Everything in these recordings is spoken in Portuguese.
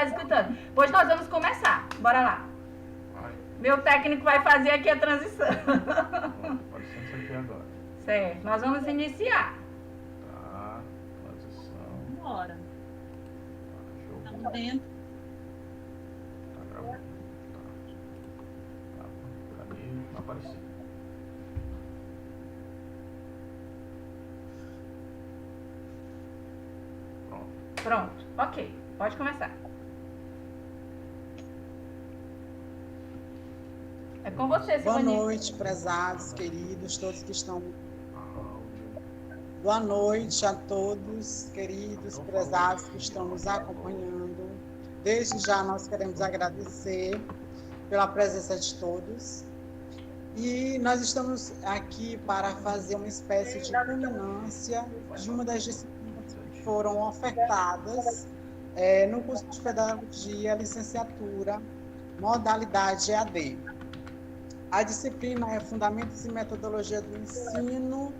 escutando. Pois nós vamos começar. Bora lá. Vai. Meu técnico vai fazer aqui a transição. Pode ser isso aqui agora. Certo, nós vamos iniciar. Tá, transição. Bora. Tá, jogo. Estamos dentro. Tá gravando. Tá. Cadê? Não apareceu. Pronto. Pronto, ok. Pode começar. É com você, Boa Silvani. noite, prezados, queridos, todos que estão. Boa noite a todos, queridos, prezados que estão nos acompanhando. Desde já nós queremos agradecer pela presença de todos. E nós estamos aqui para fazer uma espécie de culminância de uma das disciplinas que foram ofertadas no curso de Pedagogia, licenciatura, modalidade EAD. A disciplina é Fundamentos e Metodologia do Ensino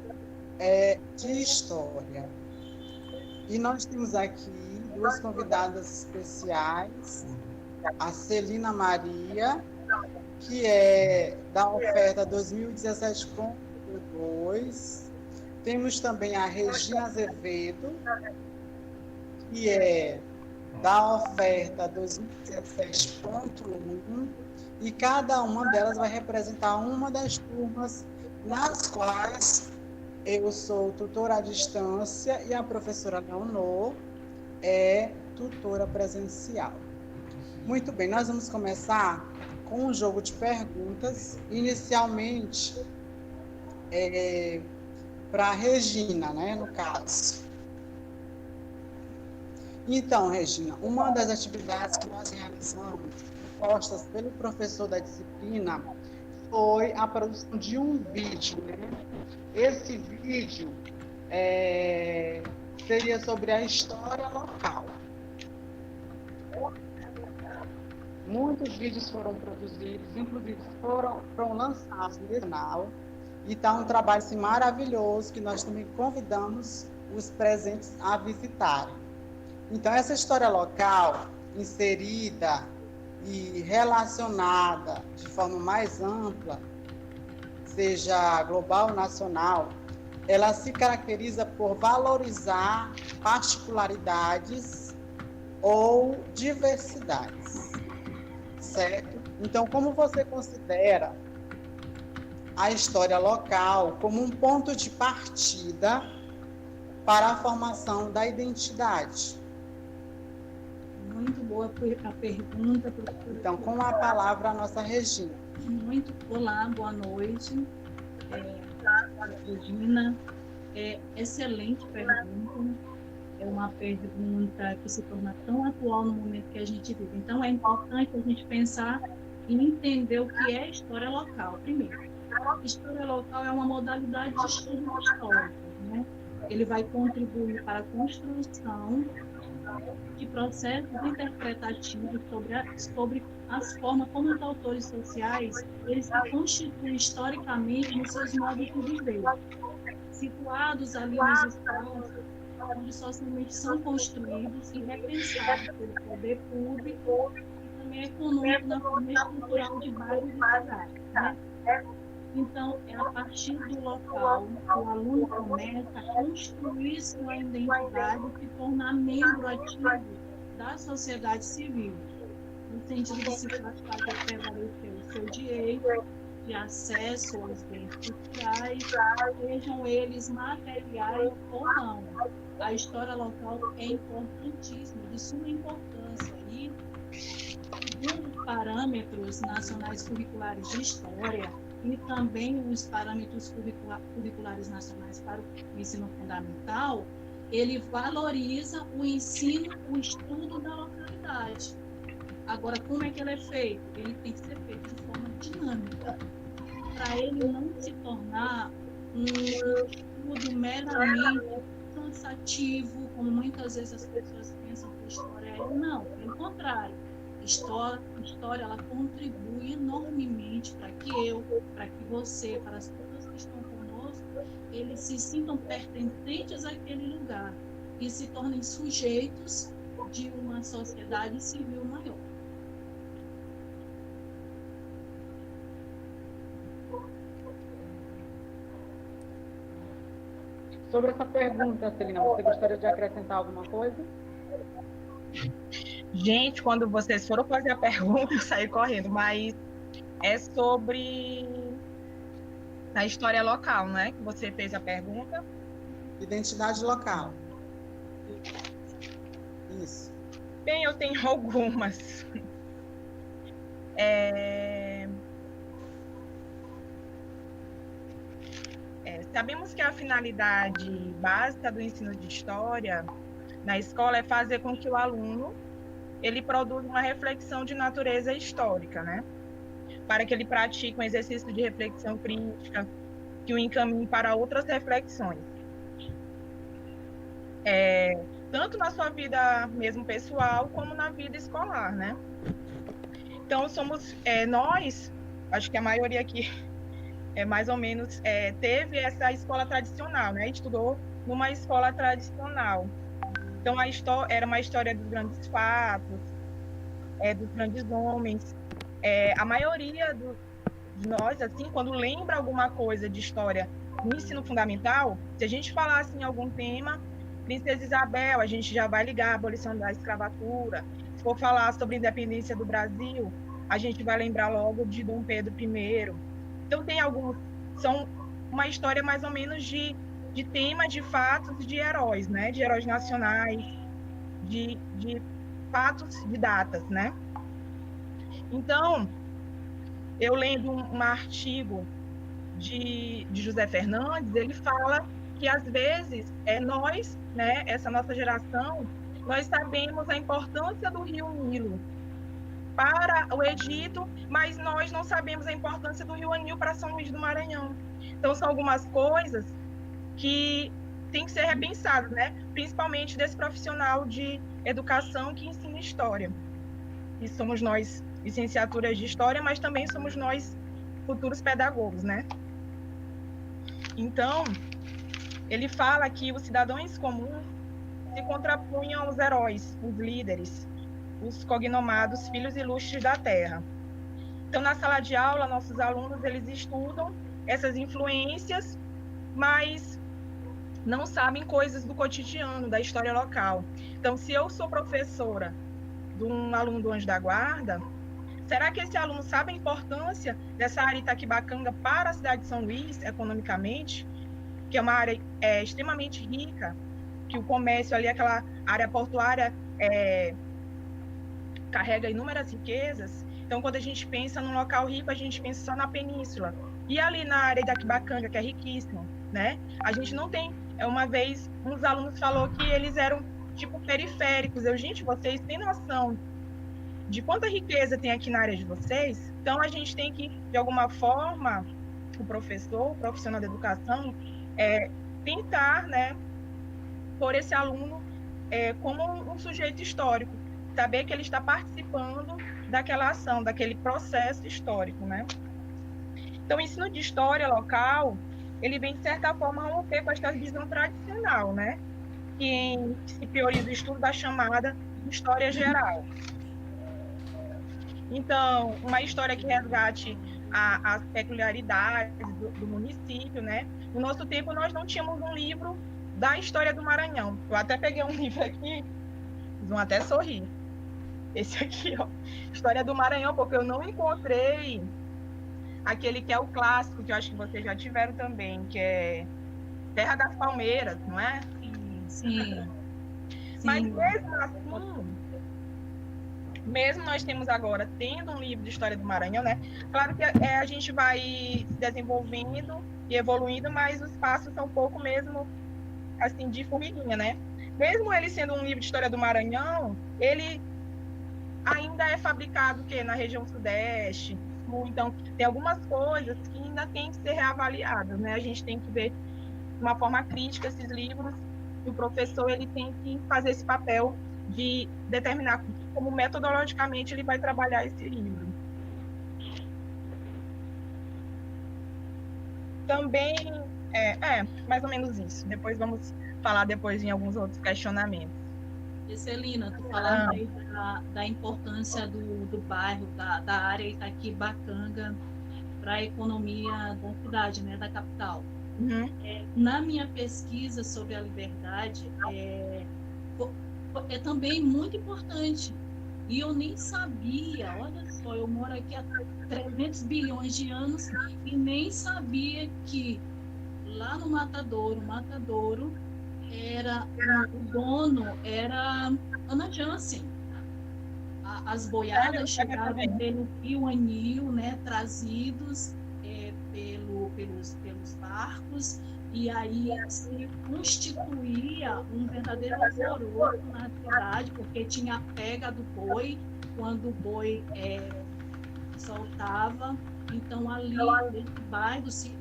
de História. E nós temos aqui duas convidadas especiais, a Celina Maria, que é da oferta 2017.2. Temos também a Regina Azevedo, que é da oferta 2017.1. E cada uma delas vai representar uma das turmas nas quais eu sou tutora à distância e a professora Leonor é tutora presencial. Muito bem, nós vamos começar com um jogo de perguntas, inicialmente para a Regina, né, no caso. Então, Regina, uma das atividades que nós realizamos postas pelo professor da disciplina foi a produção de um vídeo, né? Esse vídeo seria sobre a história local. Muitos vídeos foram produzidos, inclusive foram lançados no canal. E está um trabalho assim, maravilhoso que nós também convidamos os presentes a visitarem. Então, essa história local, inserida e relacionada de forma mais ampla, seja global ou nacional, ela se caracteriza por valorizar particularidades ou diversidades, certo? Então, como você considera a história local como um ponto de partida para a formação da identidade? Muito boa a pergunta, professora. Então, com a palavra, a nossa Regina. Olá, boa noite. Regina, excelente pergunta. É uma pergunta que se torna tão atual no momento que a gente vive. Então, é importante a gente pensar e entender o que é história local. Primeiro, história local é uma modalidade de estudo histórico, né? Ele vai contribuir para a construção de processos interpretativos sobre as formas como os autores sociais eles se constituem historicamente nos seus modos de viver, situados ali nos espaços onde socialmente são construídos e repensados pelo poder público e também econômico na forma estrutural de bairros e cidades, né? Então, é a partir do local que o aluno começa a construir sua identidade e se tornar membro ativo da sociedade civil, no sentido de se fazer prevalecer o seu direito de acesso aos bens culturais, sejam eles materiais ou não. A história local é importantíssima, de suma importância. E, segundo os parâmetros nacionais curriculares de história, e também os parâmetros curriculares nacionais para o ensino fundamental, ele valoriza o ensino, o estudo da localidade. Agora, como é que ele é feito? Ele tem que ser feito de forma dinâmica, para ele não se tornar um estudo meramente cansativo, como muitas vezes as pessoas pensam que a história é. Não, pelo contrário. História ela contribui enormemente para que eu, para que você, para as pessoas que estão conosco, eles se sintam pertencentes àquele lugar e se tornem sujeitos de uma sociedade civil maior. Sobre essa pergunta, Celina, você gostaria de acrescentar alguma coisa? Gente, quando vocês foram fazer a pergunta, eu saí correndo, mas é sobre a história local, né? Que você fez a pergunta. Identidade local. Isso. Bem, eu tenho algumas. Sabemos que a finalidade básica do ensino de história na escola é fazer com que o aluno ele produza uma reflexão de natureza histórica, né? Para que ele pratique um exercício de reflexão crítica, que o encaminhe para outras reflexões. Tanto na sua vida mesmo pessoal, como na vida escolar, né? Então, somos nós, acho que a maioria aqui, mais ou menos, teve essa escola tradicional, né? Estudou numa escola tradicional. Então, era uma história dos grandes fatos, dos grandes homens. A maioria de nós, assim, quando lembra alguma coisa de história no ensino fundamental, se a gente falasse em algum tema, Princesa Isabel, a gente já vai ligar a abolição da escravatura. Se for falar sobre a independência do Brasil, a gente vai lembrar logo de Dom Pedro I. Então, são uma história mais ou menos de tema, de fatos, de heróis, né? De heróis nacionais, de fatos, de datas, né? Então, eu lendo um artigo de José Fernandes, ele fala que, às vezes, nós, né, essa nossa geração, nós sabemos a importância do rio Nilo para o Egito, mas nós não sabemos a importância do rio Anil para São Luís do Maranhão. Então, são algumas coisas que tem que ser repensadas, né? Principalmente desse profissional de educação que ensina história. E somos nós, licenciaturas de história, mas também somos nós, futuros pedagogos, né? Então, ele fala que os cidadãos comuns se contrapunham aos heróis, os líderes, os cognomados filhos ilustres da terra. Então, na sala de aula, nossos alunos, eles estudam essas influências, mas não sabem coisas do cotidiano, da história local. Então, se eu sou professora de um aluno do Anjo da Guarda, será que esse aluno sabe a importância dessa área Itaquibacanga para a cidade de São Luís, economicamente, que é uma área extremamente rica, que o comércio ali, aquela área portuária, carrega inúmeras riquezas? Então, quando a gente pensa num local rico, a gente pensa só na península. E ali na área de Itaquibacanga, que é riquíssima, né? A gente não tem... Uma vez, uns alunos falaram que eles eram, tipo, periféricos. Gente, vocês têm noção de quanta riqueza tem aqui na área de vocês? Então, a gente tem que, de alguma forma, o professor, o profissional da educação, tentar, né, pôr esse aluno como um sujeito histórico, saber que ele está participando daquela ação, daquele processo histórico, né? Então, o ensino de história local, ele vem, de certa forma, a romper com essa visão tradicional, né? Que se prioriza o estudo da chamada história geral. Então, uma história que resgate as peculiaridades do município, né? No nosso tempo, nós não tínhamos um livro da história do Maranhão. Eu até peguei um livro aqui, vocês vão até sorrir. Esse aqui, ó, História do Maranhão, porque eu não encontrei aquele que é o clássico, que eu acho que vocês já tiveram também, que é Terra das Palmeiras, não é? Sim. Mas mesmo assim, mesmo nós temos agora, tendo um livro de história do Maranhão, né? Claro que a gente vai se desenvolvendo e evoluindo, mas os passos são um pouco mesmo, assim, de formiguinha, né? Mesmo ele sendo um livro de história do Maranhão, ele ainda é fabricado na região sudeste, sul. Então, tem algumas coisas que ainda tem que ser reavaliadas, né? A gente tem que ver de uma forma crítica esses livros, e o professor ele tem que fazer esse papel de determinar como metodologicamente ele vai trabalhar esse livro. Também, mais ou menos isso. Depois vamos falar em alguns outros questionamentos. Celina, tu falaste aí da importância do bairro, da área Itaquibacanga para a economia da cidade, né, da capital. Uhum. Na minha pesquisa sobre a liberdade, é também muito importante. E eu nem sabia, olha só, eu moro aqui há 300 bilhões de anos e nem sabia que lá no Matadouro, o dono era Ana Jansen. As boiadas chegavam pelo Rio Anil, né, trazidos pelos barcos, e aí se constituía um verdadeiro alvoroço na cidade, porque tinha a pega do boi, quando o boi soltava. Então, ali, esse bairro se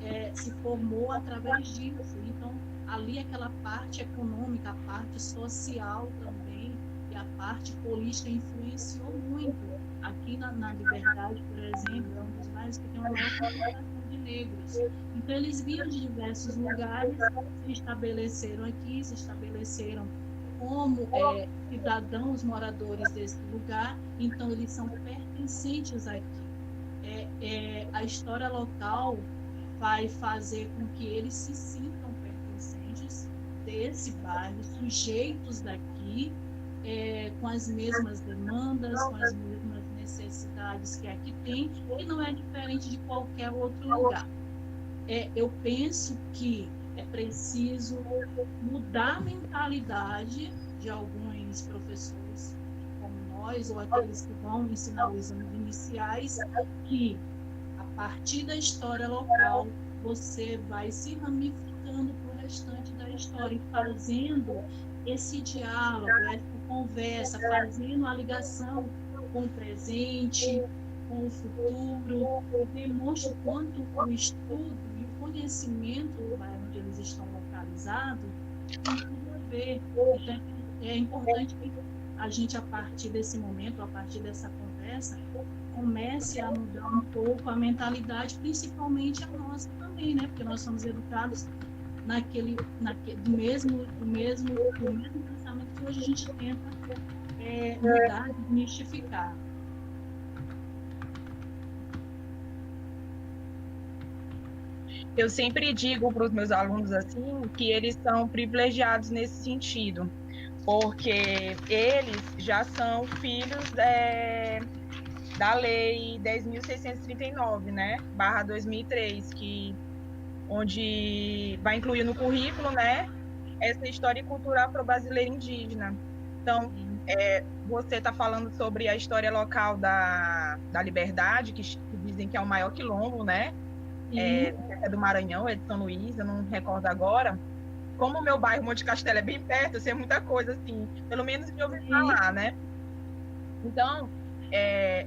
formou através disso. Então, ali, aquela parte econômica, a parte social também, e a parte política influenciou muito. Aqui na Liberdade, por exemplo, é um dos bairros que tem uma maior concentração de negros. Então, eles vinham de diversos lugares, se estabeleceram aqui, se estabeleceram como cidadãos moradores desse lugar, então eles são pertencentes aqui. A história local vai fazer com que eles se sintam pertencentes desse bairro, sujeitos daqui, com as mesmas demandas, com as mesmas necessidades que aqui tem, e não é diferente de qualquer outro lugar. Eu penso que é preciso mudar a mentalidade de alguns professores como nós, ou aqueles que vão ensinar os exames iniciais, que a partir da história local você vai se ramificando para o restante da história e fazendo esse diálogo, essa conversa, fazendo a ligação com o presente, com o futuro, demonstra o quanto o estudo e o conhecimento do bairro onde eles estão localizados tem tudo a ver. Então, é importante que a gente, a partir desse momento, a partir dessa conversa, comece a mudar um pouco a mentalidade, principalmente a nossa também, né? Porque nós somos educados do mesmo pensamento que hoje a gente tenta mudar, desmistificar. Eu sempre digo para os meus alunos assim que eles são privilegiados nesse sentido, porque eles já são filhos da Lei 10.639, né, /2003, onde vai incluir no currículo, né, essa história e cultura afro-brasileira indígena. Então, você está falando sobre a história local da Liberdade, que dizem que é o maior quilombo, né? É do Maranhão, é de São Luís, eu não recordo agora. Como o meu bairro, Monte Castelo, é bem perto, eu sei muita coisa, assim, pelo menos de ouvir falar, né? Então, é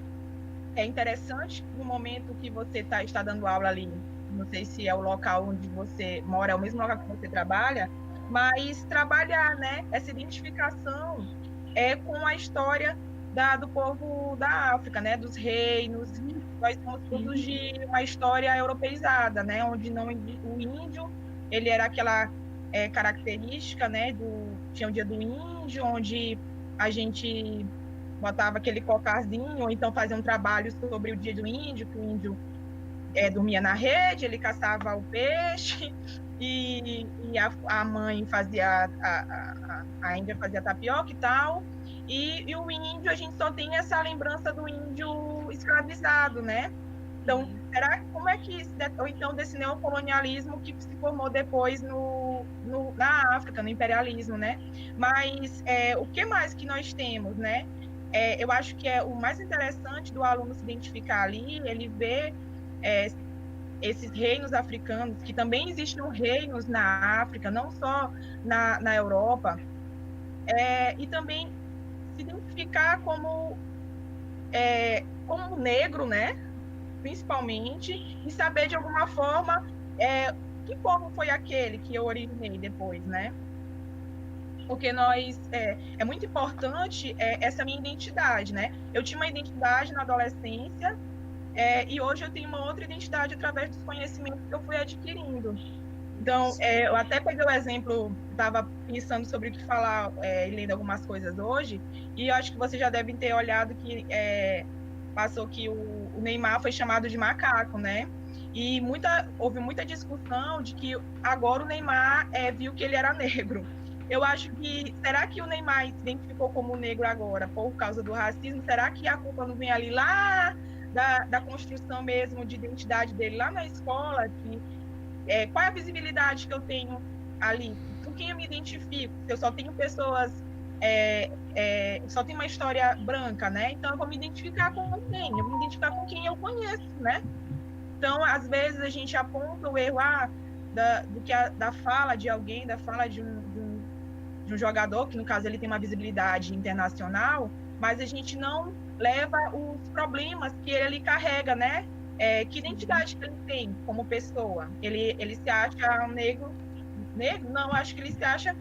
interessante no momento que você está dando aula ali, não sei se é o local onde você mora, é o mesmo local que você trabalha, mas trabalhar, né, essa identificação com a história do povo da África, né, dos reinos. Nós somos todos de uma história europeizada, né, onde o índio, ele era aquela característica, né, tinha o dia do índio, onde a gente botava aquele cocarzinho, ou então fazia um trabalho sobre o dia do índio, que o índio dormia na rede, ele caçava o peixe, e a mãe fazia, a Índia fazia tapioca e tal, e o índio, a gente só tem essa lembrança do índio escravizado, né? Então, como é que, ou então desse neocolonialismo que se formou depois na África, no imperialismo, né? Mas o que mais que nós temos, né? Eu acho que o mais interessante do aluno se identificar ali, ele vê esses reinos africanos, que também existem reinos na África, não só na Europa, e também se identificar como negro, né? Principalmente, e saber de alguma forma que povo foi aquele que eu originei depois, né? Porque é muito importante essa minha identidade, né? Eu tinha uma identidade na adolescência, e hoje eu tenho uma outra identidade através dos conhecimentos que eu fui adquirindo. Então, eu até peguei o exemplo, estava pensando sobre o que falar e lendo algumas coisas hoje, e eu acho que vocês já devem ter olhado que passou que o Neymar foi chamado de macaco, né? E houve muita discussão de que agora o Neymar viu que ele era negro. Eu acho que, será que o Neymar se identificou como negro agora por causa do racismo? Será que a culpa não vem ali lá da construção mesmo de identidade dele lá na escola? Qual é a visibilidade que eu tenho ali? Com quem eu me identifico? Eu só tenho pessoas, só tenho uma história branca, né? Então eu vou me identificar com quem? Eu vou me identificar com quem eu conheço, né? Então, às vezes a gente aponta o erro da fala de alguém, da fala de um jogador, que no caso ele tem uma visibilidade internacional, mas a gente não leva os problemas que ele carrega, né? Que identidade que ele tem como pessoa? Ele se acha um negro? Não, acho que ele se acha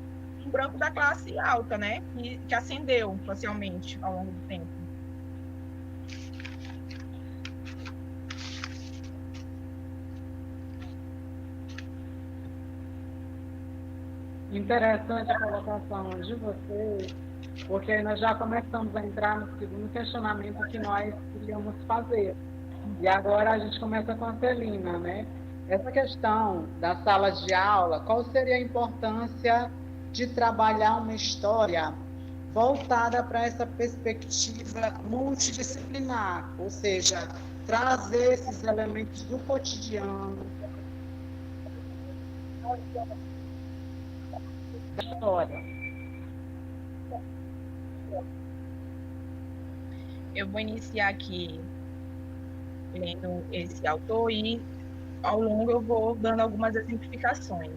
um branco da classe alta, né? Que ascendeu socialmente ao longo do tempo. Interessante a colocação de vocês, porque nós já começamos a entrar no segundo questionamento que nós queríamos fazer. E agora a gente começa com a Celina, né? Essa questão da sala de aula, qual seria a importância de trabalhar uma história voltada para essa perspectiva multidisciplinar, ou seja, trazer esses elementos do cotidiano, da história. Eu vou iniciar aqui lendo esse autor e, ao longo, eu vou dando algumas exemplificações.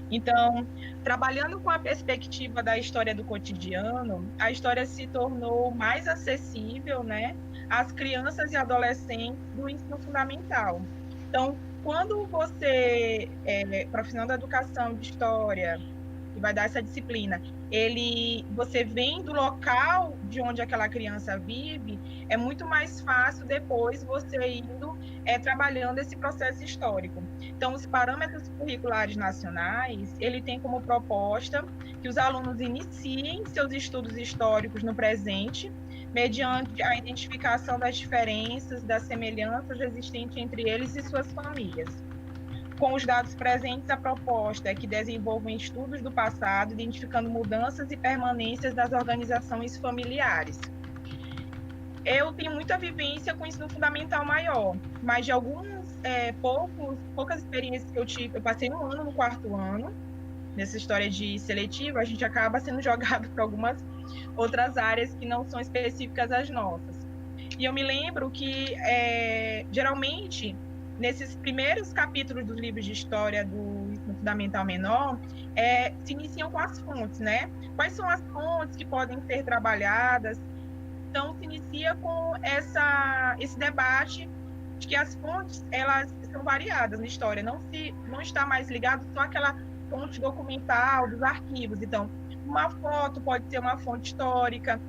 Então, trabalhando com a perspectiva da história do cotidiano, a história se tornou mais acessível, né, às crianças e adolescentes do ensino fundamental. Então, quando você, profissional da educação de história, que vai dar essa disciplina, você vem do local de onde aquela criança vive, é muito mais fácil depois você indo trabalhando esse processo histórico. Então, os parâmetros curriculares nacionais, ele tem como proposta que os alunos iniciem seus estudos históricos no presente, mediante a identificação das diferenças, das semelhanças existentes entre eles e suas famílias. Com os dados presentes, a proposta é que desenvolvam estudos do passado, identificando mudanças e permanências das organizações familiares. Eu tenho muita vivência com o ensino fundamental maior, mas de poucas experiências que eu tive, eu passei um ano no 4º ano, nessa história de seletivo, a gente acaba sendo jogado para algumas outras áreas que não são específicas às nossas. E eu me lembro que, geralmente, nesses primeiros capítulos dos livros de história do ensino fundamental menor, se iniciam com as fontes, né? Quais são as fontes que podem ser trabalhadas? Então, se inicia com esse debate de que as fontes, elas são variadas na história, não está mais ligado só àquela fonte documental dos arquivos. Então, uma foto pode ser uma fonte histórica,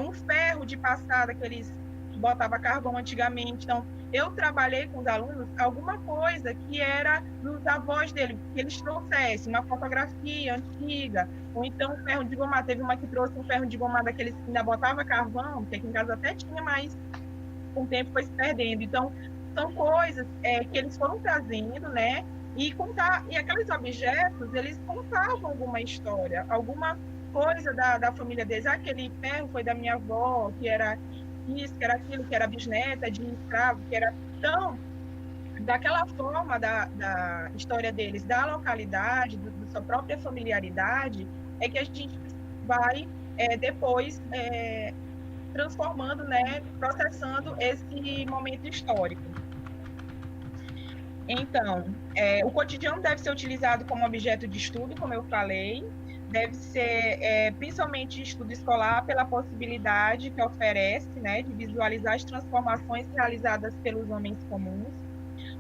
um ferro de passada que eles botavam carvão antigamente. Então, eu trabalhei com os alunos alguma coisa que era dos avós dele, que eles trouxessem uma fotografia antiga, ou então um ferro de gomar. Teve uma que trouxe um ferro de gomar daqueles que ainda botava carvão, que aqui em casa até tinha, mas com o tempo foi se perdendo. Então, são coisas que eles foram trazendo, né? E aqueles objetos, eles contavam alguma história, alguma coisa da família deles. Aquele ferro foi da minha avó, que era isso, que era aquilo, que era bisneta de escravo, que era... Então, daquela forma da história deles, da localidade, da sua própria familiaridade, é que a gente vai depois transformando, né, processando esse momento histórico. Então, o cotidiano deve ser utilizado como objeto de estudo, como eu falei, deve ser principalmente estudo escolar pela possibilidade que oferece, né, de visualizar as transformações realizadas pelos homens comuns,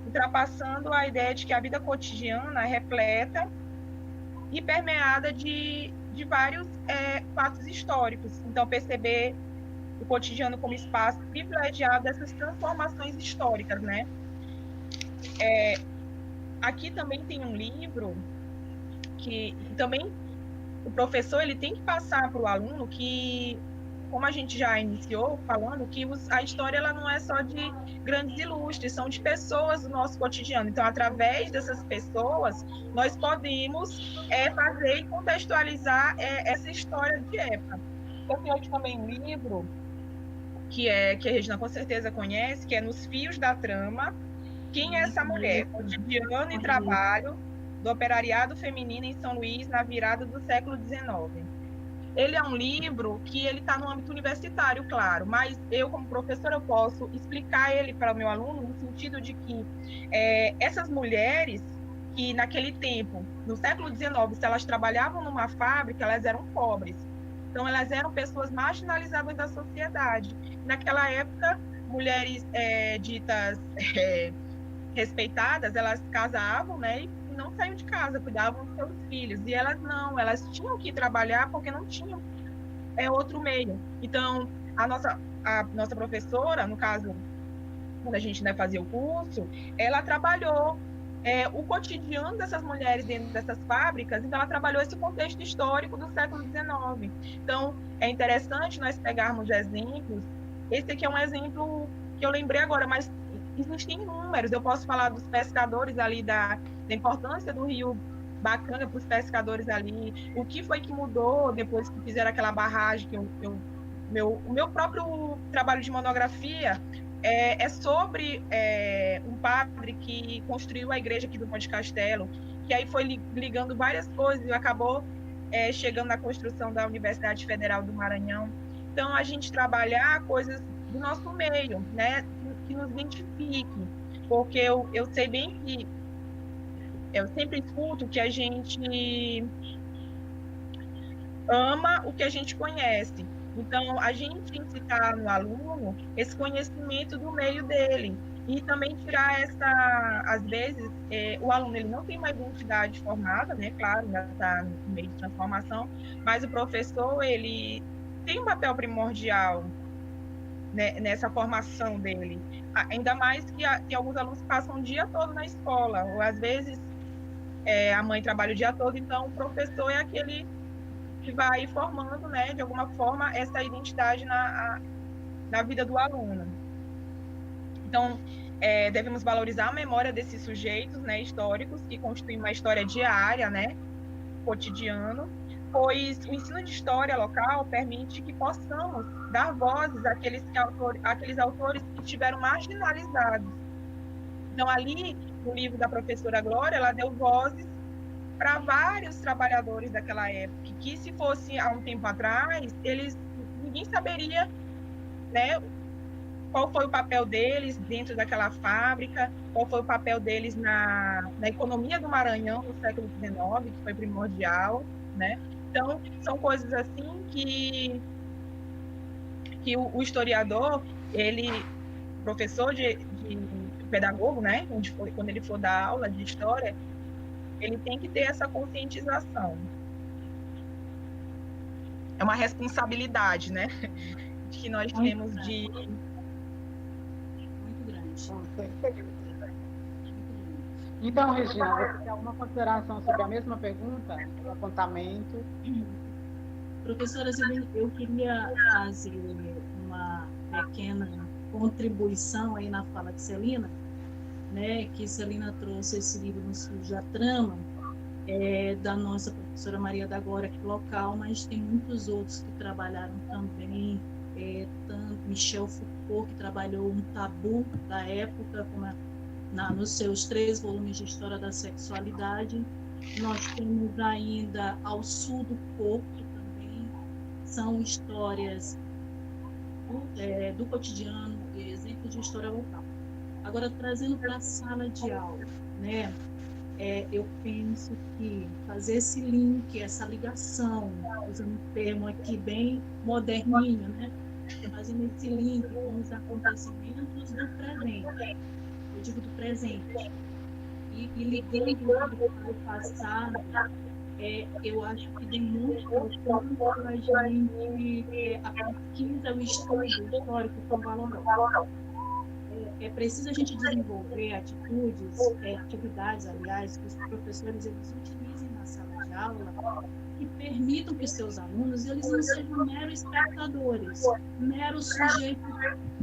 ultrapassando a ideia de que a vida cotidiana é repleta e permeada de vários fatos históricos. Então, perceber o cotidiano como espaço privilegiado dessas transformações históricas, né? aqui também tem um livro que também o professor ele tem que passar para o aluno que, como a gente já iniciou falando, que a história ela não é só de grandes ilustres, são de pessoas do nosso cotidiano. Então, através dessas pessoas, nós podemos fazer e contextualizar essa história de época. Eu tenho aqui também um livro que a Regina com certeza conhece, que é Nos Fios da Trama. Quem é essa mulher? Cotidiano e trabalho do operariado feminino em São Luís na virada do século XIX. Ele é um livro que ele está no âmbito universitário, claro, mas eu, como professora, eu posso explicar ele para o meu aluno no sentido de que essas mulheres que, naquele tempo, no século XIX, se elas trabalhavam numa fábrica, elas eram pobres. Então, elas eram pessoas marginalizadas da sociedade. Naquela época, mulheres ditas respeitadas, elas casavam, né, e não saíam de casa, cuidavam dos seus filhos. E elas não, elas tinham que trabalhar porque não tinham outro meio. Então, a nossa professora, no caso, quando a gente fazia o curso, ela trabalhou o cotidiano dessas mulheres dentro dessas fábricas, então ela trabalhou esse contexto histórico do século XIX. Então, é interessante nós pegarmos exemplos. Esse aqui é um exemplo que eu lembrei agora, mas existem inúmeros. Eu posso falar dos pescadores ali, da importância do rio Bacana para os pescadores ali, o que foi que mudou depois que fizeram aquela barragem, que o meu próprio trabalho de monografia é sobre um padre que construiu a igreja aqui do Monte Castelo, que aí foi ligando várias coisas e acabou chegando na construção da Universidade Federal do Maranhão. Então, a gente trabalhar coisas do nosso meio, né, que nos identifique, porque eu sei bem que eu sempre escuto que a gente ama o que a gente conhece. Então, a gente incitar no aluno esse conhecimento do meio dele e também tirar às vezes, o aluno ele não tem uma identidade formada, né? Claro, ainda está no meio de transformação, mas o professor ele tem um papel primordial, né, nessa formação dele. Ainda mais que alguns alunos passam o dia todo na escola, ou às vezes a mãe trabalha o dia todo, então o professor é aquele que vai formando, né, de alguma forma, essa identidade na vida do aluno. Então, devemos valorizar a memória desses sujeitos, né, históricos, que constituem uma história diária, né, cotidiano, pois o ensino de história local permite que possamos dar vozes àqueles autores que estiveram marginalizados. Então, ali, no livro da professora Glória, ela deu vozes para vários trabalhadores daquela época, que se fosse há um tempo atrás, ninguém saberia, né, qual foi o papel deles dentro daquela fábrica, qual foi o papel deles na economia do Maranhão no século XIX, que foi primordial, né? Então, são coisas assim que o historiador, professor de pedagogo, né, quando ele for dar aula de história, ele tem que ter essa conscientização. É uma responsabilidade, né, que nós temos de... Muito grande. Com certeza. Então, Regina, você tem alguma consideração sobre a mesma pergunta, o apontamento? Professora Celina, eu queria fazer uma pequena contribuição aí na fala de Celina, né, que Celina trouxe esse livro Nos Fios da Trama, da nossa professora Maria da Glória, aqui local, mas tem muitos outros que trabalharam também, tanto Michel Foucault, que trabalhou um tabu da época, nos seus 3 volumes de História da Sexualidade. Nós temos ainda Ao Sul do Corpo, também são histórias do cotidiano, exemplos de história local. Agora, trazendo para a sala de aula, né, eu penso que fazer esse link, essa ligação, usando um termo aqui bem moderninho, né, fazendo esse link com os acontecimentos do presente, eu digo do presente, e ligando o passado, eu acho que demonstra o quanto a gente, a pesquisa, o estudo histórico são valorosos. é preciso a gente desenvolver atividades, aliás, que os professores eles utilizem na sala de aula, que permitam que seus alunos eles não sejam meros espectadores, meros sujeitos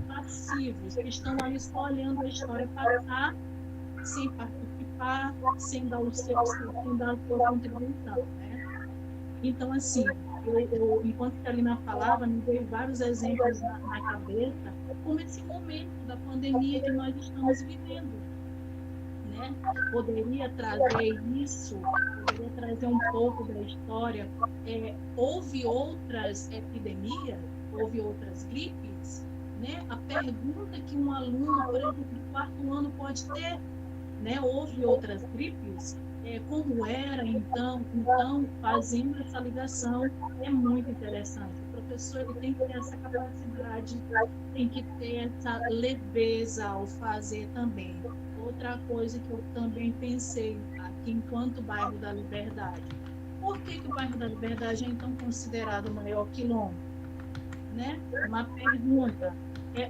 passivos, que estão ali só olhando a história passar, sem participar, sem dar a sua contribuição, né? Então, assim, enquanto a Celina falava, me veio vários exemplos na cabeça, como esse momento da pandemia que nós estamos vivendo, né? Poderia trazer isso, poderia trazer um pouco da história. Houve outras epidemias, houve outras gripes, né? A pergunta que um aluno, por exemplo, do quarto ano pode ter, né? Houve outras gripes, como era, então, fazendo essa ligação, é muito interessante. O professor ele tem que ter essa capacidade, tem que ter essa leveza ao fazer também. Outra coisa que eu também pensei aqui, enquanto bairro da Liberdade. Por que o bairro da Liberdade é então considerado maior quilômetro? Né? Uma pergunta.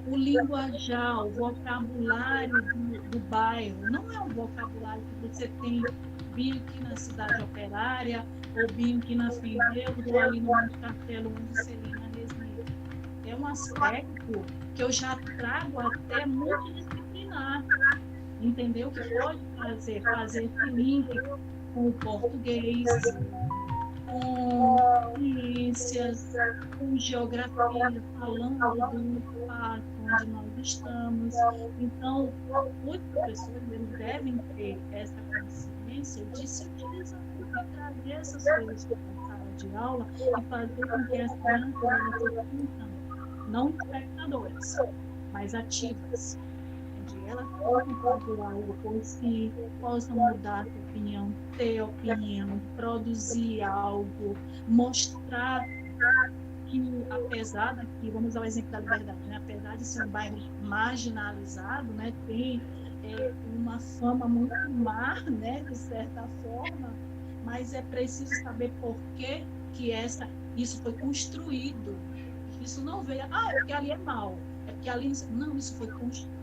O linguajar, o vocabulário do bairro, não é um vocabulário que você tem bem aqui na cidade operária, ou bem aqui na Fendeudo, ou ali no Castelo, onde Celina reside. É um aspecto que eu já trago até multidisciplinar, entendeu? Que pode fazer esse link com o português, com ciências, com geografia, falando do espaço onde nós estamos. Então, os professores eles devem ter essa consciência de se utilizar, de trazer essas coisas para a sala de aula e fazer com que as crianças se sintam não espectadores, mas ativas. Elas possam fazer algo por si, possam mudar sua opinião, ter opinião, produzir algo, mostrar que, apesar daqui, vamos ao exemplo da Liberdade, né? Apesar de ser um bairro marginalizado, né? Tem uma fama muito má, né? De certa forma, mas é preciso saber por que isso foi construído. Isso não veio, é porque ali é mal, é porque ali... Não, isso foi construído.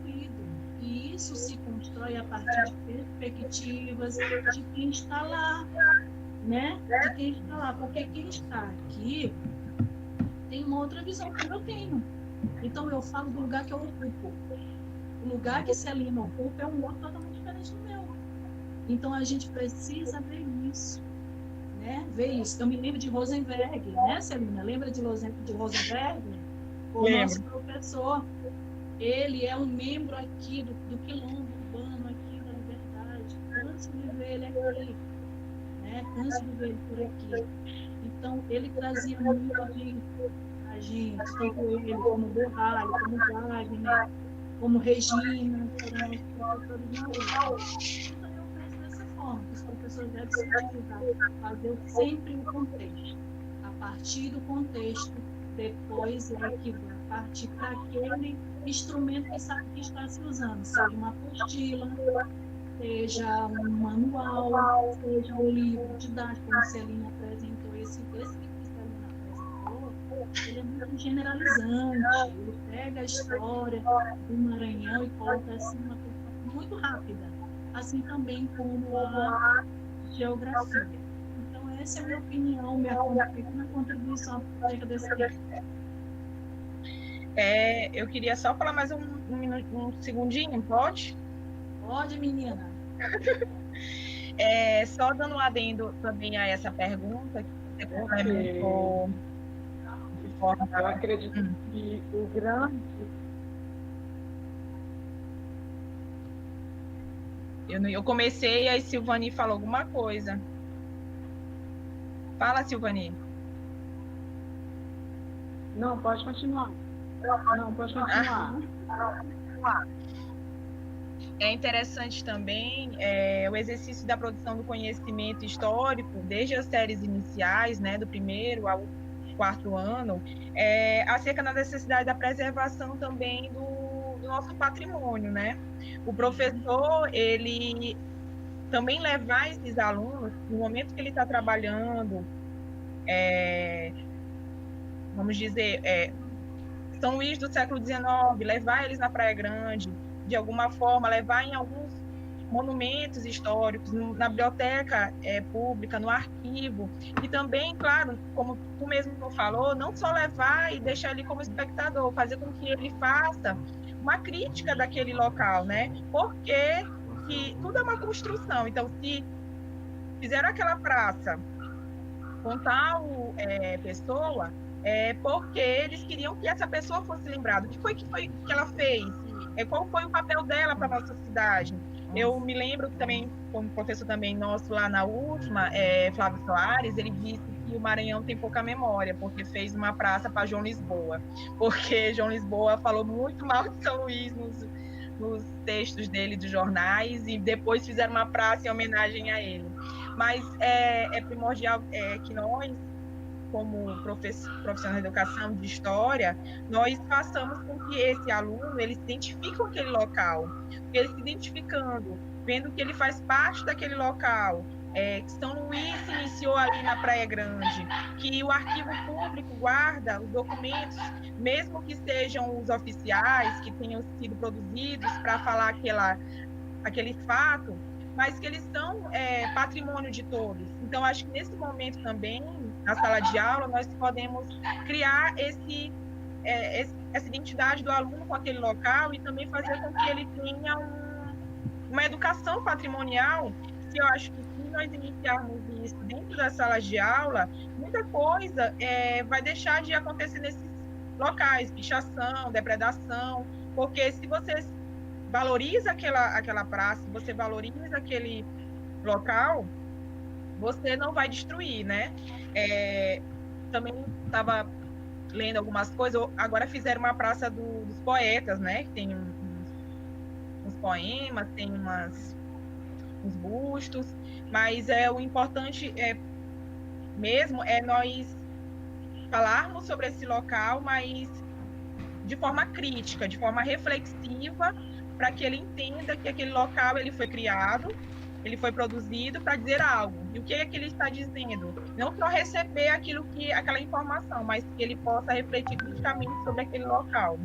E isso se constrói a partir de perspectivas de quem está lá, né? De quem está lá. Porque quem está aqui tem uma outra visão que eu tenho. Então, eu falo do lugar que eu ocupo. O lugar que Celina ocupa é um outro totalmente diferente do meu. Então, a gente precisa ver isso, né? Ver isso. Eu me lembro de Rosenberg, né, Celina? Lembra de Rosenberg? O nosso professor. Ele é um membro aqui do quilombo urbano aqui da Liberdade. Canso de ver ele aqui, né? Canso de ver ele por aqui. Então, ele trazia muito disso a gente, tanto ele como Borralho, como Wagner, como Regina, foram os professores de aula. Então, eu penso dessa forma, que os professores devem se utilizar, fazer sempre o contexto. A partir do contexto, depois é que vai partir para aquele instrumento que sabe que está se usando, seja uma apostila, seja um manual, seja um livro didático, como Celina apresentou, esse livro que Celina apresentou, ele é muito generalizante, ele pega a história do Maranhão e coloca assim uma coisa muito rápida, assim também como a geografia. Então, essa é a minha opinião, minha pequena contribuição acerca desse livro. Eu queria só falar mais um segundinho, pode? Pode, menina. Só dando um adendo também a essa pergunta, que você complementou de forma... Eu acredito que o grande... Eu comecei e a Silvani falou alguma coisa. Fala, Silvani. Não, pode continuar. Não, pode continuar. É interessante também o exercício da produção do conhecimento histórico, desde as séries iniciais, né, do primeiro ao quarto ano, acerca da necessidade da preservação também do nosso patrimônio, né? O professor, ele também levar esses alunos, no momento que ele está trabalhando, vamos dizer, São Luís do século XIX, levar eles na Praia Grande, de alguma forma, levar em alguns monumentos históricos, na biblioteca pública, no arquivo, e também, claro, como tu mesmo falou, não só levar e deixar ele como espectador, fazer com que ele faça uma crítica daquele local, né? Porque que tudo é uma construção. Então, se fizeram aquela praça com tal pessoa, porque eles queriam que essa pessoa fosse lembrada. O que foi que ela fez? Qual foi o papel dela para a nossa cidade? Eu me lembro que também, como professor também nosso lá na UFMA, Flávio Soares, ele disse que o Maranhão tem pouca memória, porque fez uma praça para João Lisboa, porque João Lisboa falou muito mal de São Luís nos textos dele dos jornais, e depois fizeram uma praça em homenagem a ele. Mas é primordial que nós, como profissionais de educação, de história, nós façamos com que esse aluno, ele se identifique com aquele local, ele se identificando, vendo que ele faz parte daquele local, que São Luís se iniciou ali na Praia Grande, que o arquivo público guarda os documentos, mesmo que sejam os oficiais, que tenham sido produzidos para falar aquele fato, mas que eles são patrimônio de todos. Então, acho que nesse momento também, na sala de aula, nós podemos criar essa identidade do aluno com aquele local e também fazer com que ele tenha uma educação patrimonial, que eu acho que se nós iniciarmos isso dentro das salas de aula, muita coisa vai deixar de acontecer nesses locais, pichação, depredação, porque se você valoriza aquela praça, você valoriza aquele local, você não vai destruir, né? Também estava lendo algumas coisas, agora fizeram uma praça dos poetas, né? Que tem uns poemas, tem uns bustos, mas o importante mesmo é nós falarmos sobre esse local, mas de forma crítica, de forma reflexiva, para que ele entenda que aquele local ele foi criado, ele foi produzido para dizer algo. E o que é que ele está dizendo? Não só receber aquela informação, mas que ele possa refletir criticamente sobre aquele local.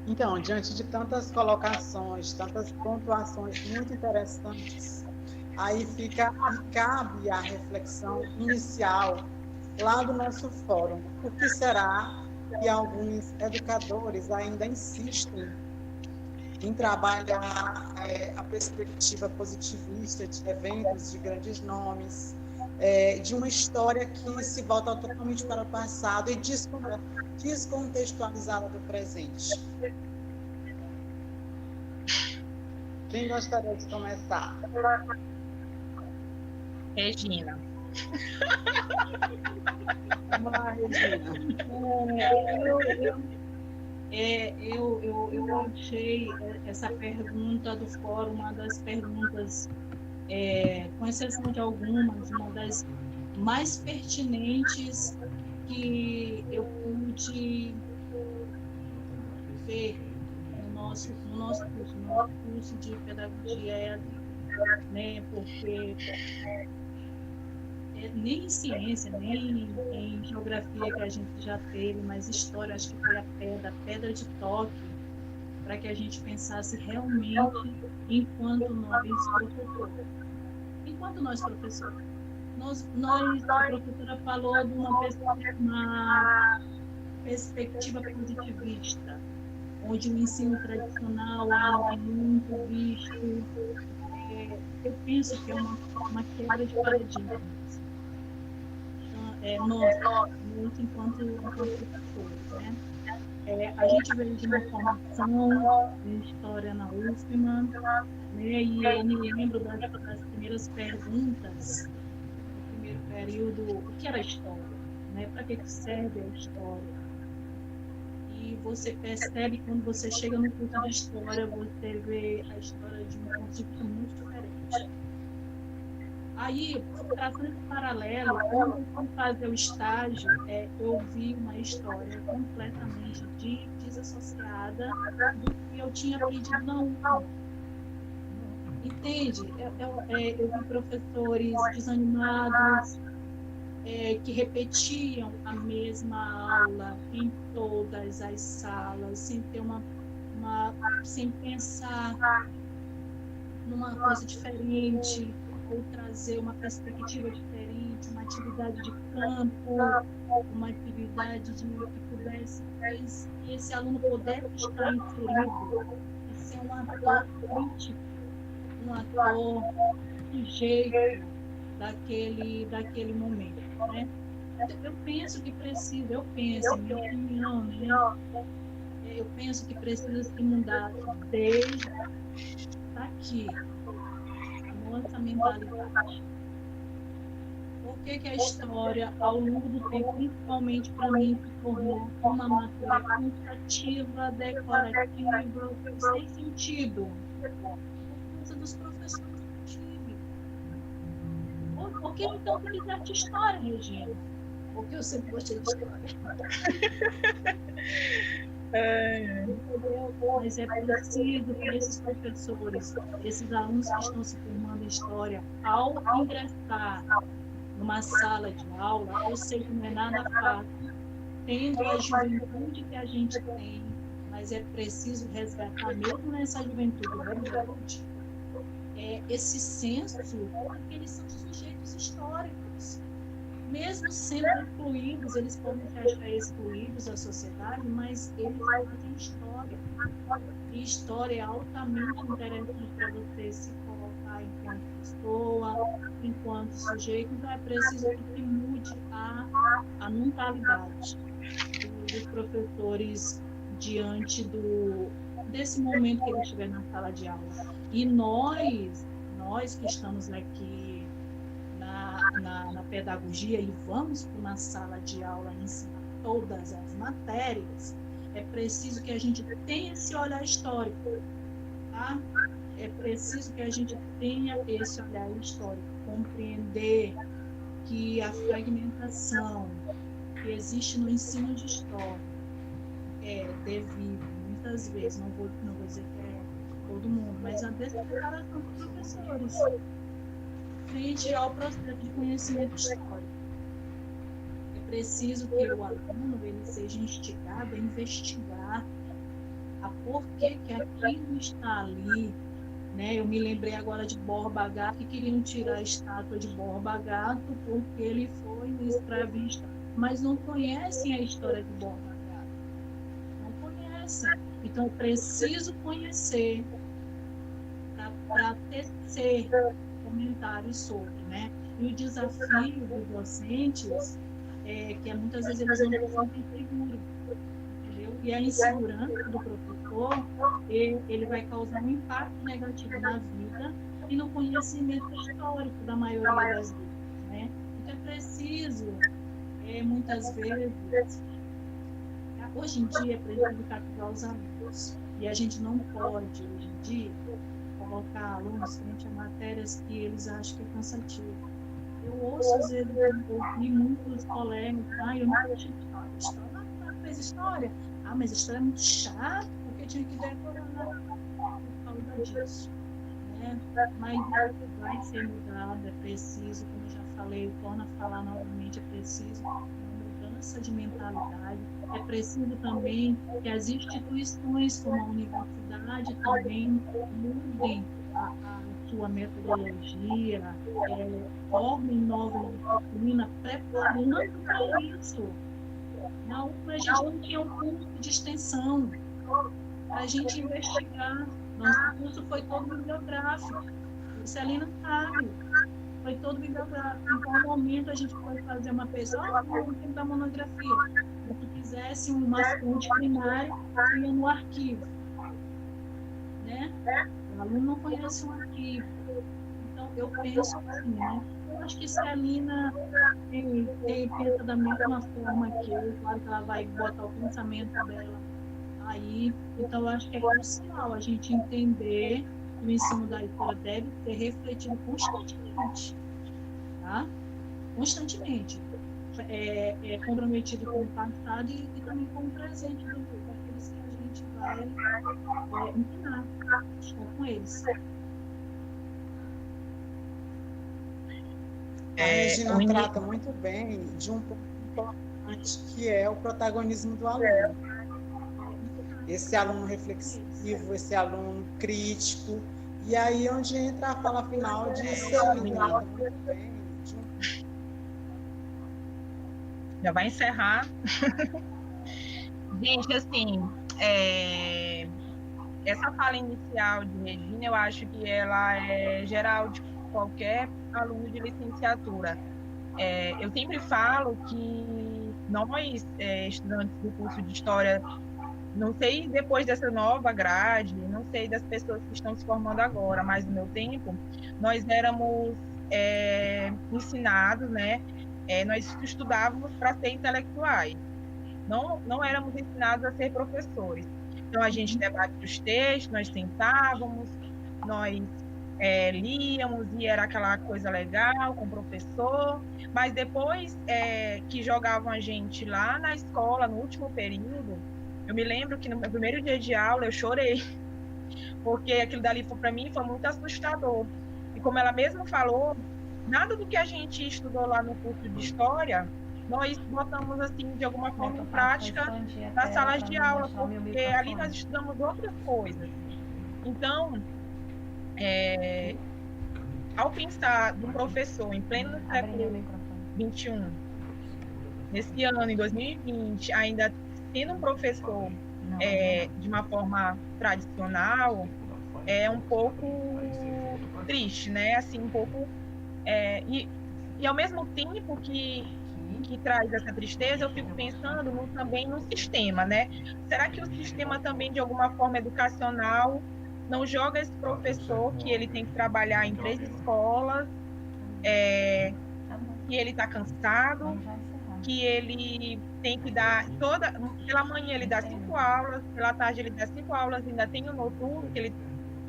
Então, diante de tantas colocações, tantas pontuações muito interessantes, aí cabe a reflexão inicial lá do nosso fórum. Por que será que alguns educadores ainda insistem em trabalhar a perspectiva positivista de eventos de grandes nomes, de uma história que se volta totalmente para o passado e descontextualizada do presente? Quem gostaria de começar? Regina. Vamos lá, Regina. Eu achei essa pergunta do fórum uma das perguntas, com exceção de algumas, uma das mais pertinentes que eu pude ver no nosso curso de pedagogia, né? Porque nem em ciência, nem em geografia que a gente já teve, mas história, acho que foi a pedra de toque, para que a gente pensasse realmente enquanto nós professores. A professora falou de uma perspectiva positivista, onde o ensino tradicional ainda é muito visto. Eu penso que é uma quebra de paradigmas. Nós enquanto professores, né? A gente veio de uma formação em história na UFMA, né? E eu me lembro das primeiras perguntas do primeiro período: o que era a história? Né? Para que serve a história? E você percebe, quando você chega no curso de história, você vê a história de um ponto de vista muito diferente. Aí, traçando esse paralelo, quando eu fui fazer o estágio, eu vi uma história completamente desassociada do que eu tinha aprendido na UFMA. Entende? Eu vi professores desanimados, que repetiam a mesma aula em todas as salas, sem ter sem pensar numa coisa diferente, ou trazer uma perspectiva diferente, uma atividade de campo, uma atividade que pudesse esse aluno poder estar inserido e ser um ator crítico, um ator sujeito daquele momento, né? Eu penso que precisa, em minha opinião, né? Eu penso que precisa se mudar desde daqui, a nossa mentalidade. Por que a história, ao longo do tempo, principalmente para mim, se tornou uma matéria cansativa, decorativa, sem sentido? Por causa dos professores que eu tive. Por que então você fizeste história, Regina? Porque eu sempre gostei de história. Mas é preciso que esses professores, esses alunos que estão se formando em história, ao ingressar numa sala de aula, eu sei que não é nada fácil, tendo a juventude que a gente tem, mas é preciso resgatar, mesmo nessa juventude rebelde, esse senso de que eles são sujeitos históricos. Mesmo sendo excluídos, eles podem se achar excluídos da sociedade, mas eles fazem história. E história é altamente interessante para você se colocar enquanto pessoa, enquanto sujeito. Então é preciso que se mude a mentalidade dos professores diante desse momento que ele estiver na sala de aula. E nós que estamos aqui na pedagogia e vamos para uma sala de aula ensinar todas as matérias, é preciso que a gente tenha esse olhar histórico, tá? É preciso que a gente tenha esse olhar histórico, compreender que a fragmentação que existe no ensino de história é devido, muitas vezes, não vou dizer que é todo mundo, mas a despreparação dos professores frente ao processo de conhecimento histórico. É preciso que o aluno ele seja instigado a investigar a porquê que aquilo está ali. Né? Eu me lembrei agora de Borba Gato, que queriam tirar a estátua de Borba Gato porque ele foi um escravista, mas não conhecem a história de Borba Gato. Não conhecem. Então, eu preciso conhecer para tecer comentários sobre, né? E o desafio dos docentes é que muitas vezes eles não se sentem seguros, entendeu? E a insegurança do professor, ele vai causar um impacto negativo na vida e no conhecimento histórico da maioria das vezes, né? Então é preciso, muitas vezes, hoje em dia é preciso cativar os alunos, e a gente não pode, hoje em dia, colocar alunos frente a matérias que eles acham que é cansativo. Eu ouço, às vezes, ouvi muitos colegas, eu não gosto de história. Não fez história? Mas a história é muito chata, porque tinha que decorar por causa disso. Né? Mas vai ser mudado, é preciso, como eu já falei, eu torno a falar novamente, é preciso uma mudança de mentalidade. É preciso também que as instituições, como a universidade, também mudem a sua metodologia, formem novas disciplinas, preparando para isso. Na UFA, a gente não tinha um curso de extensão para a gente investigar. Nosso curso foi todo bibliográfico. O Celina sabe. Foi todo bibliográfico. Em qual momento a gente foi fazer uma pesquisa no tempo da monografia? Se quisesse uma fonte primária, ia no arquivo. Né? O aluno não conhece um arquivo. Então, eu penso assim, né? Eu acho que Celina pensa da mesma forma que eu. Claro que ela vai botar o pensamento dela aí. Então, eu acho que é crucial a gente entender que o ensino da história deve ser refletido constantemente. Tá? Constantemente. Comprometido com o passado e também com o presente daqueles que a gente vai ensinar, estar com eles. A Regina o início- trata muito bem de um ponto importante, que é o protagonismo do aluno. Esse aluno reflexivo, esse aluno crítico, e aí onde entra a fala final de Celina, muito bem, de um já vai encerrar. Gente, assim, essa fala inicial de Regina, eu acho que ela é geral de qualquer aluno de licenciatura. Eu sempre falo que nós, estudantes do curso de História, não sei depois dessa nova grade, não sei das pessoas que estão se formando agora, mas no meu tempo, nós éramos ensinados, né? Nós estudávamos para ser intelectuais, não éramos ensinados a ser professores. Então, a gente debatia os textos, nós sentávamos, nós líamos e era aquela coisa legal com o professor, mas depois que jogavam a gente lá na escola, no último período, eu me lembro que no meu primeiro dia de aula eu chorei, porque aquilo dali para mim foi muito assustador. E como ela mesma falou, nada do que a gente estudou lá no curso de História, nós botamos, assim, de alguma forma em prática nas salas de aula, porque ali nós estudamos outras coisas. Então, ao pensar do professor em pleno século XXI, nesse ano, em 2020, ainda tendo um professor de uma forma tradicional, é um pouco triste, né? Assim, um pouco... E ao mesmo tempo que traz essa tristeza, eu fico pensando também no sistema, né? Será que o sistema também, de alguma forma educacional, não joga esse professor que ele tem que trabalhar em 3 escolas, que ele está cansado, que ele tem que dar pela manhã ele dá 5 aulas, pela tarde ele dá 5 aulas, ainda tem o noturno que ele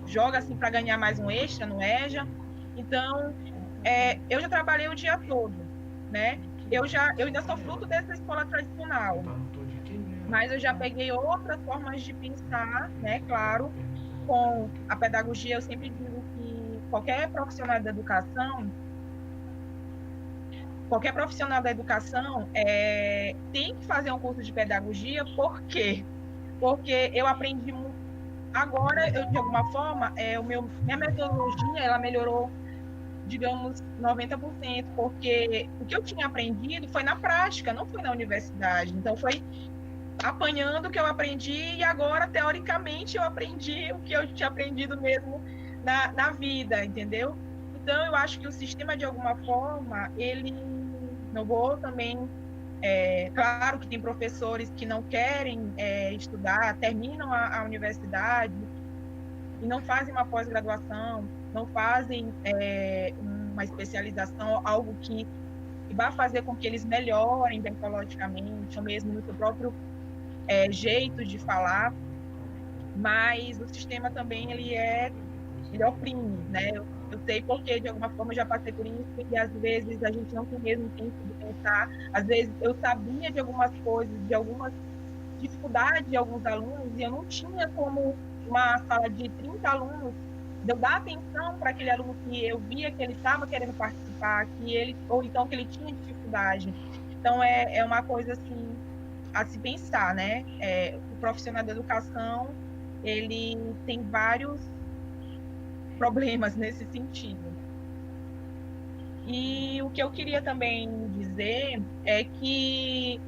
joga assim para ganhar mais um extra no EJA. Então, eu já trabalhei o dia todo, né? Eu ainda sou fruto dessa escola tradicional, mas eu já peguei outras formas de pensar, né? Claro, com a pedagogia, eu sempre digo que qualquer profissional da educação tem que fazer um curso de pedagogia. Por quê? Porque eu aprendi muito. Agora, de alguma forma, minha metodologia ela melhorou, digamos, 90%, porque o que eu tinha aprendido foi na prática, não foi na universidade. Então, foi apanhando o que eu aprendi e agora, teoricamente, eu aprendi o que eu tinha aprendido mesmo na vida, entendeu? Então, eu acho que o sistema, de alguma forma, ele... Não vou também... claro que tem professores que não querem estudar, terminam a universidade e não fazem uma pós-graduação, não fazem uma especialização, algo que vai fazer com que eles melhorem dentalogicamente, ou mesmo no seu próprio jeito de falar, mas o sistema também ele oprime, né? Eu sei porque, de alguma forma, eu já passei por isso, e às vezes a gente não tem mesmo tempo de pensar. Às vezes eu sabia de algumas coisas, de algumas dificuldades de alguns alunos, e eu não tinha como uma sala de 30 alunos, de eu dar atenção para aquele aluno que eu via que ele estava querendo participar, ou então que ele tinha dificuldade. Então, é uma coisa assim, a se pensar, né? O profissional da educação, ele tem vários problemas nesse sentido. E o que eu queria também dizer é que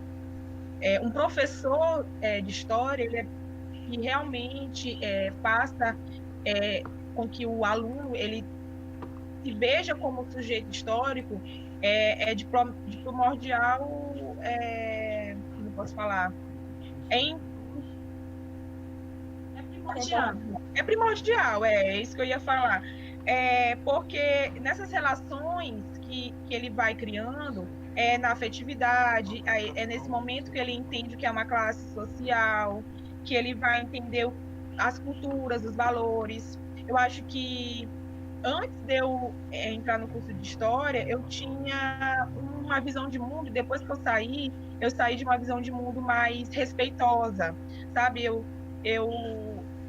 um professor de história, que realmente faça com que o aluno ele se veja como sujeito histórico, de primordial, como posso falar? É primordial, é isso que eu ia falar. Porque nessas relações que ele vai criando, na afetividade, é nesse momento que ele entende o que é uma classe social, que ele vai entender as culturas, os valores. Eu acho que antes de eu entrar no curso de História, eu tinha uma visão de mundo, depois que eu saí de uma visão de mundo mais respeitosa, sabe? Eu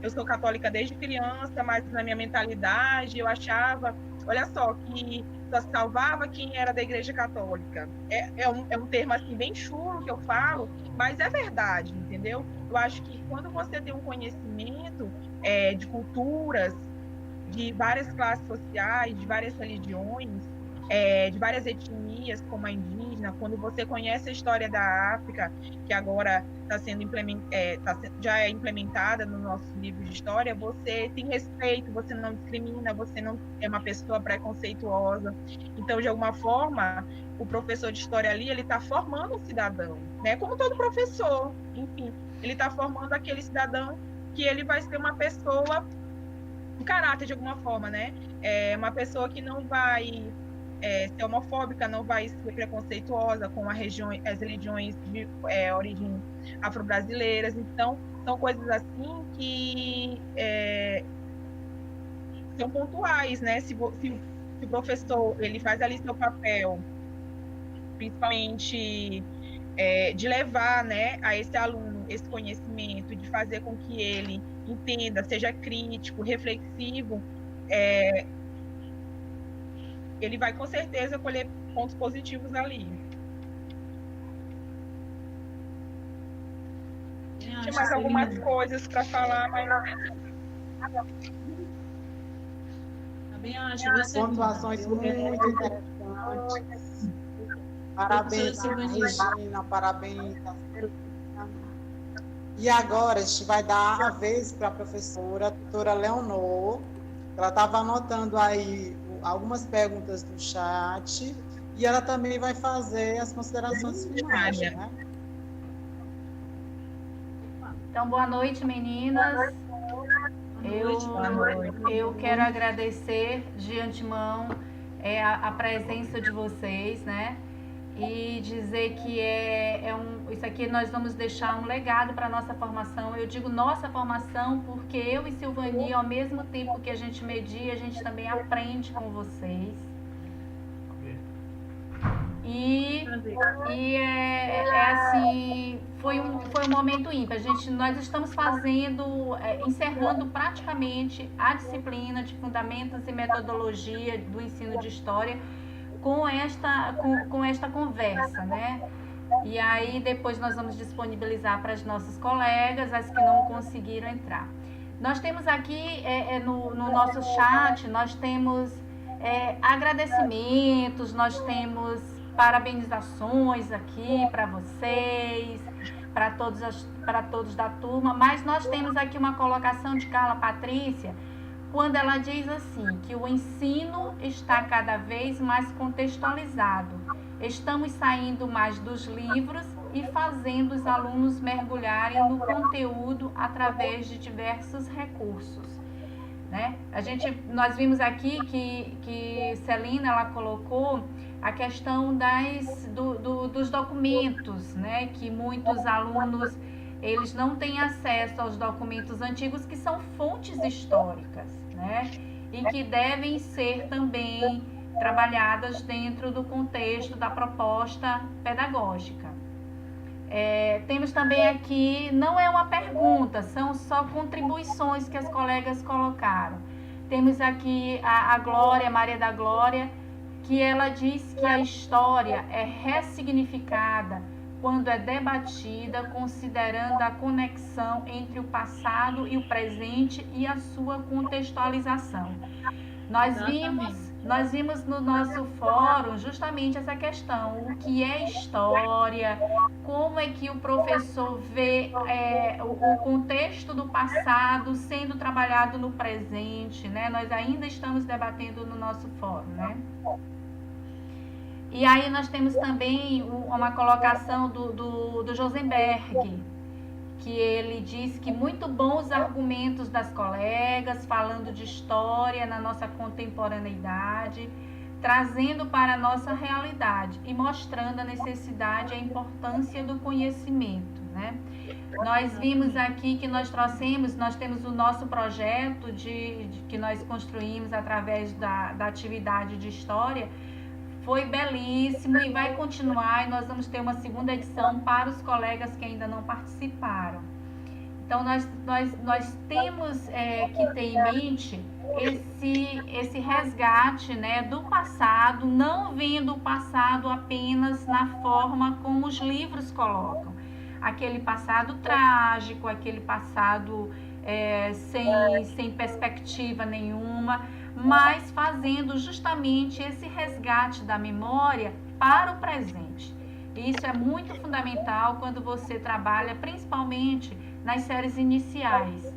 sou católica desde criança, mas na minha mentalidade eu achava olha só, que só salvava quem era da Igreja Católica. É um termo assim bem chulo que eu falo, mas é verdade, entendeu? Eu acho que quando você tem um conhecimento de culturas, de várias classes sociais, de várias religiões, de várias etnias, como a indígena, quando você conhece a história da África, que agora está sendo já é implementada no nosso livro de história, você tem respeito, você não discrimina, você não é uma pessoa preconceituosa. Então, de alguma forma, o professor de história ali, ele está formando um cidadão, né? Como todo professor, enfim, ele está formando aquele cidadão que ele vai ser uma pessoa, um caráter de alguma forma, né? Uma pessoa que não vai ser homofóbica, não vai ser preconceituosa com as religiões de origem afro-brasileiras. Então, são coisas assim que são pontuais, né? Se o professor ele faz ali seu papel, principalmente de levar, né, a esse aluno esse conhecimento, de fazer com que ele entenda, seja crítico, reflexivo, ele vai com certeza colher pontos positivos ali. Tinha mais algumas coisas para falar, mas também acho. Você Pontuações muito interessantes. Parabéns, Regina, parabéns, Celina. E agora a gente vai dar a vez para a professora, a doutora Leonor. Ela estava anotando aí algumas perguntas do chat e ela também vai fazer as considerações finais, né? Então, boa noite, meninas. Eu quero agradecer de antemão a presença de vocês, né? E dizer que isso aqui nós vamos deixar um legado para a nossa formação. Eu digo nossa formação porque eu e Silvani, ao mesmo tempo que a gente media, a gente também aprende com vocês. E assim, foi um momento ímpar. Nós estamos encerrando praticamente a disciplina de Fundamentos e Metodologia do Ensino de História com esta conversa, né? E aí depois nós vamos disponibilizar para as nossas colegas, as que não conseguiram entrar. Nós temos aqui no nosso chat, nós temos agradecimentos, nós temos parabenizações aqui para vocês, para todos da turma, mas nós temos aqui uma colocação de Carla Patrícia, quando ela diz assim, que o ensino está cada vez mais contextualizado. Estamos saindo mais dos livros e fazendo os alunos mergulharem no conteúdo através de diversos recursos, né? Nós vimos aqui que Celina, ela colocou a questão dos documentos, né? Que muitos alunos, eles não têm acesso aos documentos antigos, que são fontes históricas, né? E que devem ser também trabalhadas dentro do contexto da proposta pedagógica. Temos também aqui, não é uma pergunta, são só contribuições que as colegas colocaram. Temos aqui a Glória, Maria da Glória, que ela diz que a história é ressignificada quando é debatida considerando a conexão entre o passado e o presente e a sua contextualização. Nós vimos no nosso fórum justamente essa questão, o que é história, como é que o professor vê o contexto do passado sendo trabalhado no presente, né? Nós ainda estamos debatendo no nosso fórum, né? E aí nós temos também uma colocação do Josenberg, que ele diz que muito bons argumentos das colegas, falando de história na nossa contemporaneidade, trazendo para a nossa realidade e mostrando a necessidade e a importância do conhecimento, né? Nós vimos aqui que nós temos o nosso projeto que nós construímos através da atividade de história. Foi belíssimo e vai continuar, e nós vamos ter uma segunda edição para os colegas que ainda não participaram. Então, nós temos que ter em mente esse resgate, né, do passado, não vendo o passado apenas na forma como os livros colocam. Aquele passado trágico, aquele passado sem perspectiva nenhuma, mas fazendo justamente esse resgate da memória para o presente. Isso é muito fundamental quando você trabalha, principalmente nas séries iniciais,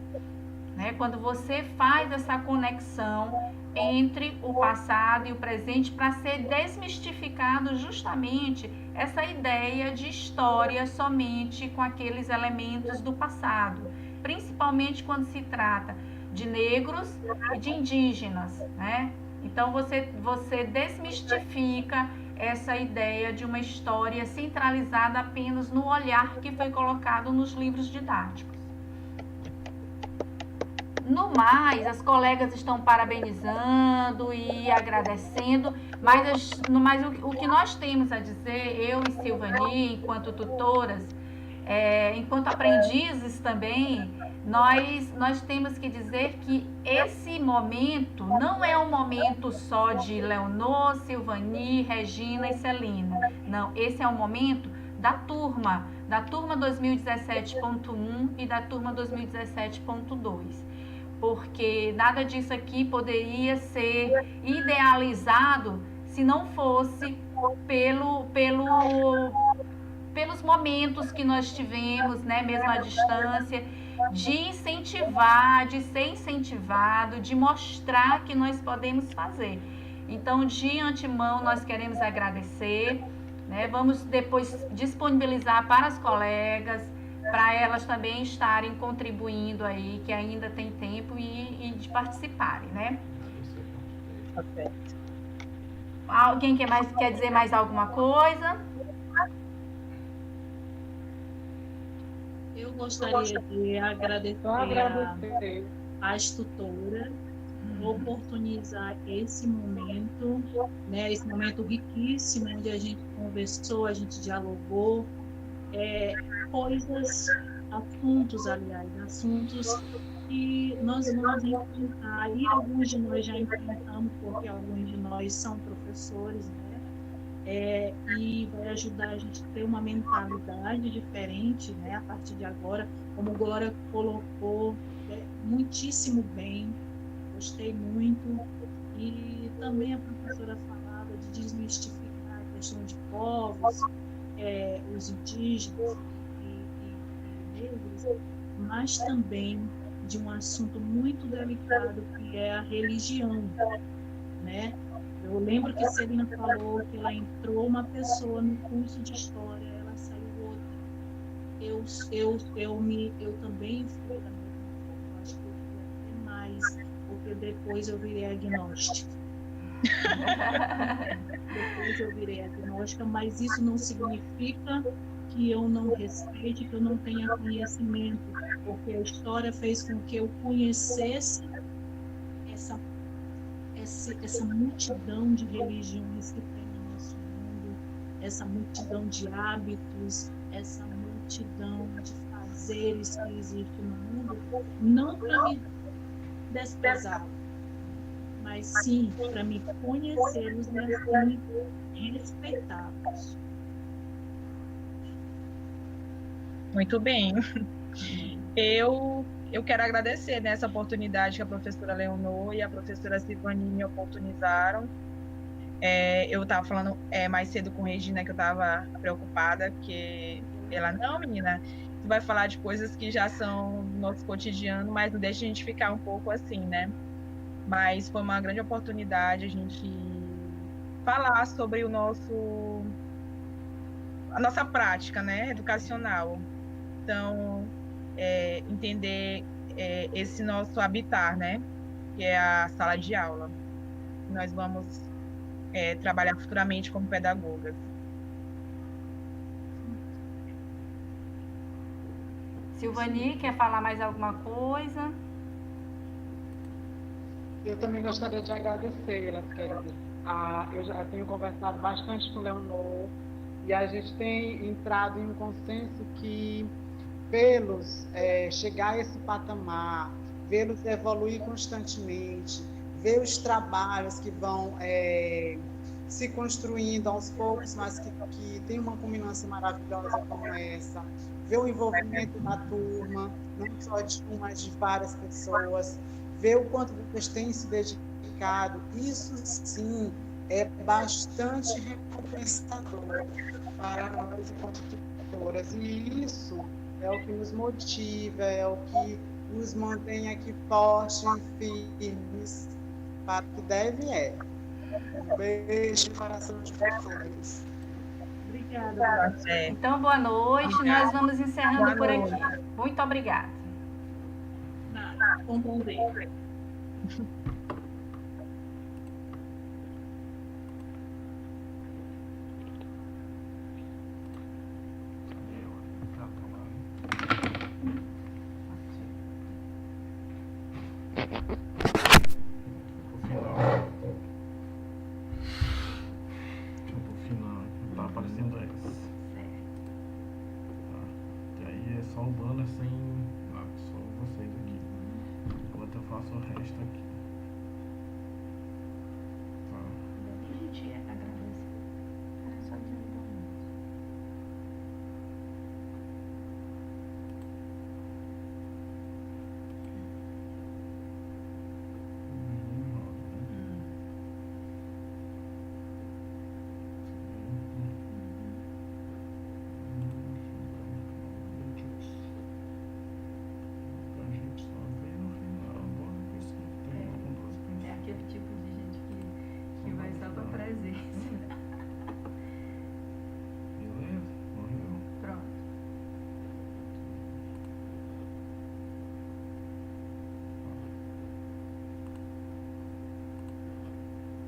né? Quando você faz essa conexão entre o passado e o presente para ser desmistificado justamente essa ideia de história somente com aqueles elementos do passado, principalmente quando se trata de negros e de indígenas, né? Então você desmistifica essa ideia de uma história centralizada apenas no olhar que foi colocado nos livros didáticos. No mais, as colegas estão parabenizando e agradecendo, mas o que nós temos a dizer, eu e Silvani, enquanto tutoras, enquanto aprendizes também, nós temos que dizer que esse momento não é um momento só de Leonor, Silvani, Regina e Celina. Não, esse é um momento da turma 2017.1 e da turma 2017.2. Porque nada disso aqui poderia ser idealizado se não fosse pelos momentos que nós tivemos, né, mesmo à distância, de incentivar, de ser incentivado, de mostrar que nós podemos fazer. Então, de antemão, nós queremos agradecer, né? Vamos depois disponibilizar para as colegas, para elas também estarem contribuindo aí, que ainda tem tempo e de participarem, né? Alguém quer dizer mais alguma coisa? Eu gostaria de agradecer às tutoras por oportunizar esse momento, né? Esse momento riquíssimo onde a gente conversou, a gente dialogou, assuntos que nós vamos enfrentar, e alguns de nós já enfrentamos, porque alguns de nós são professores, né? E vai ajudar a gente a ter uma mentalidade diferente, né? A partir de agora, como a Glória colocou, muitíssimo bem, gostei muito, e também a professora falava de desmistificar a questão de povos, os indígenas e negros, mas também de um assunto muito delicado, que é a religião, né? Eu lembro que Celina falou que ela entrou uma pessoa no curso de história, ela saiu outra. Eu também fui da mesma forma, acho que eu fui até mais, porque depois eu virei agnóstica. Mas isso não significa que eu não respeite, que eu não tenha conhecimento, porque a história fez com que eu conhecesse essa multidão de religiões que tem no nosso mundo, essa multidão de hábitos, essa multidão de fazeres que existe no mundo, não para me desprezar, mas sim para me conhecê-los e assim respeitá-los. Muito bem. Eu quero agradecer, né, essa oportunidade que a professora Leonor e a professora Silvani me oportunizaram. Eu estava falando mais cedo com Regina que eu estava preocupada, que ela, não, menina, tu vai falar de coisas que já são do nosso cotidiano, mas não deixa a gente ficar um pouco assim, né? Mas foi uma grande oportunidade a gente falar sobre a nossa prática, né, educacional. Então, entender esse nosso habitat, né, que é a sala de aula. Nós vamos trabalhar futuramente como pedagogas. Silvani, quer falar mais alguma coisa? Eu também gostaria de agradecê-las, querida. Eu já tenho conversado bastante com o Leonor e a gente tem entrado em um consenso que, pelos chegar a esse patamar vê-los evoluir constantemente, ver os trabalhos que vão se construindo aos poucos, mas que tem uma culminância maravilhosa como essa, ver o envolvimento da turma, não só de uma, mas de várias pessoas, ver o quanto vocês têm se dedicado, isso sim é bastante recompensador para nós enquanto tutoras, e isso é o que nos motiva, é o que nos mantém aqui fortes e firmes para o que deve é. Um beijo no coração de vocês. Obrigada. Então, boa noite. Nós vamos encerrando por aqui. Muito obrigada. Nada, compreender. Tá aparecendo esse. Tá. E aí é só o banner sem. Ah, só vocês aqui. Enquanto eu faço o resto aqui.